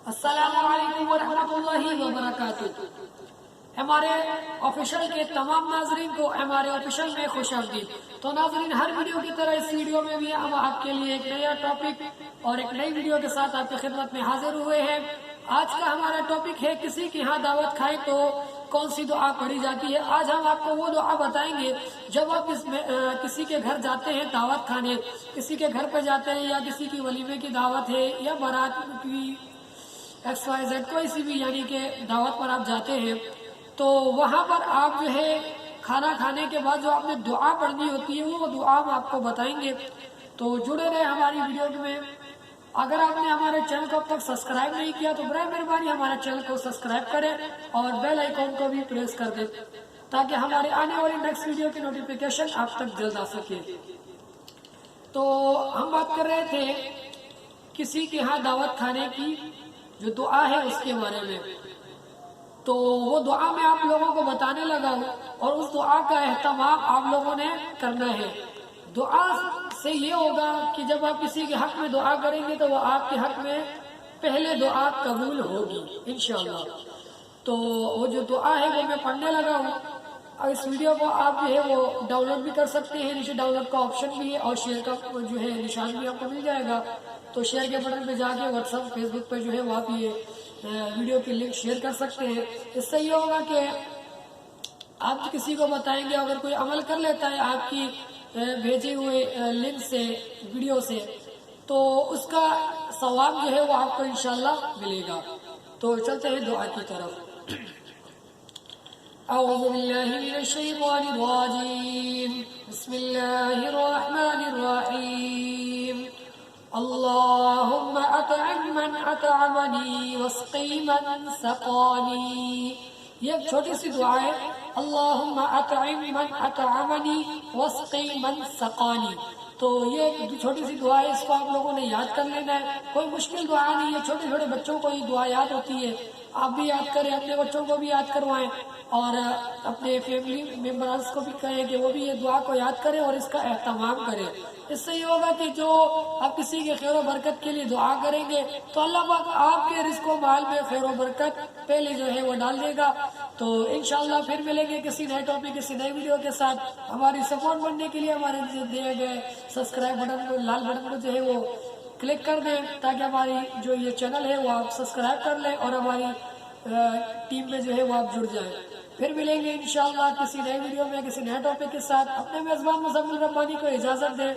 السلام علیکم ورحمۃ اللہ وبرکاتہ۔ ہمارے آفیشل کے تمام ناظرین کو ہمارے آفیشل میں خوش آمدید۔ تو ناظرین، ہر ویڈیو کی طرح اس ویڈیو میں بھی ہم آپ کے لیے ایک نیا ٹاپک اور ایک نئی ویڈیو کے ساتھ آپ کی خدمت میں حاضر ہوئے ہیں۔ آج کا ہمارا ٹاپک ہے کسی کے ہاں دعوت کھائے تو کون سی دعا پڑھی جاتی ہے۔ آج ہم آپ کو وہ دعا بتائیں گے جب آپ کسی کے گھر جاتے ہیں دعوت کھانے، کسی کے گھر پہ جاتے ہیں یا کسی کی ولیمے کی دعوت ہے یا بارات کی XYZ کوئی سی بھی یعنی کہ دعوت پر آپ جاتے ہیں، تو وہاں پر آپ جو ہے کھانا کھانے کے بعد جو آپ نے دعا پڑھنی ہوتی ہے وہ دعا ہم آپ کو بتائیں گے۔ تو جڑے رہے ہماری ویڈیو میں۔ اگر آپ نے ہمارے چینل کو اب تک سبسکرائب نہیں کیا تو برائے مہربانی ہمارے چینل کو سبسکرائب کریں اور بیل آئیکن کو بھی پریس کر دیں تاکہ ہمارے آنے والی نیکسٹ ویڈیو کی نوٹیفیکیشن آپ تک جلد آ سکے۔ تو ہم بات کر رہے تھے کسی کے ہاں دعوت کھانے کی جو دعا ہے اس کے بارے میں۔ تو وہ دعا میں آپ لوگوں کو بتانے لگا ہوں اور اس دعا کا اہتمام آپ لوگوں نے کرنا ہے۔ دعا سے یہ ہوگا کہ جب آپ کسی کے حق میں دعا کریں گے تو وہ آپ کے حق میں پہلے دعا قبول ہوگی انشاءاللہ۔ تو وہ جو دعا ہے وہ میں پڑھنے لگا ہوں اور اس ویڈیو کو آپ جو ہے وہ ڈاؤن لوڈ بھی کر سکتے ہیں، نیچے ڈاؤن لوڈ کا آپشن بھی ہے اور شیئر کا جو ہے نشان بھی آپ کو مل جائے گا۔ تو شیئر کے بٹن پہ جا کے واٹس ایپ فیس بک پہ جو ہے وہ آپ یہ ویڈیو کی لنک شیئر کر سکتے ہیں۔ اس سے یہ ہوگا کہ آپ کسی کو بتائیں گے، اگر کوئی عمل کر لیتا ہے آپ کی بھیجے ہوئے لنک سے ویڈیو سے تو اس کا ثواب جو ہے وہ آپ کو انشاءاللہ ملے گا۔ تو چلتے ہیں دعا کی طرف۔ اعوذ باللہ من الشیطان الرجیم، بسم اللہ الرحمن الرحیم۔ اللہم اطعم من اطعمنی واسقی من سقانی۔ یہ ایک چھوٹی سی دعا ہے، اللہم اطعم من اطعمنی واسقی من سقانی۔ تو یہ ایک چھوٹی سی دعا ہے، اس کو آپ لوگوں نے یاد کر لینا ہے۔ کوئی مشکل دعا نہیں ہے، چھوٹے چھوٹے بچوں کو یہ دعا یاد ہوتی ہے۔ آپ بھی یاد کریں، اپنے بچوں کو بھی یاد کروائیں اور اپنے فیملی ممبرز کو بھی کہیں کہ وہ بھی یہ دعا کو یاد کریں اور اس کا اہتمام کریں۔ اس سے یہ ہوگا کہ جو آپ کسی کے خیر و برکت کے لیے دعا کریں گے تو اللہ پاک آپ کے رزق و مال میں خیر و برکت پہلے جو ہے وہ ڈال دے گا۔ تو انشاءاللہ پھر ملیں گے کسی نئے ٹاپک کسی نئے ویڈیو کے ساتھ۔ ہماری سپورٹ بننے کے لیے ہمارے دیے گئے سبسکرائب بٹن کو، لال بٹن کو جو ہے وہ کلک کر دیں تاکہ ہماری جو یہ چینل ہے وہ آپ سبسکرائب کر لیں اور ہماری ٹیم میں جو ہے وہ آپ جڑ جائیں۔ پھر ملیں گے انشاءاللہ کسی نئے ویڈیو میں کسی نئے ٹاپک کے ساتھ۔ اپنے میزبان مزمل ربانی کو اجازت دیں۔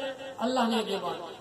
اللہ نے کے بعد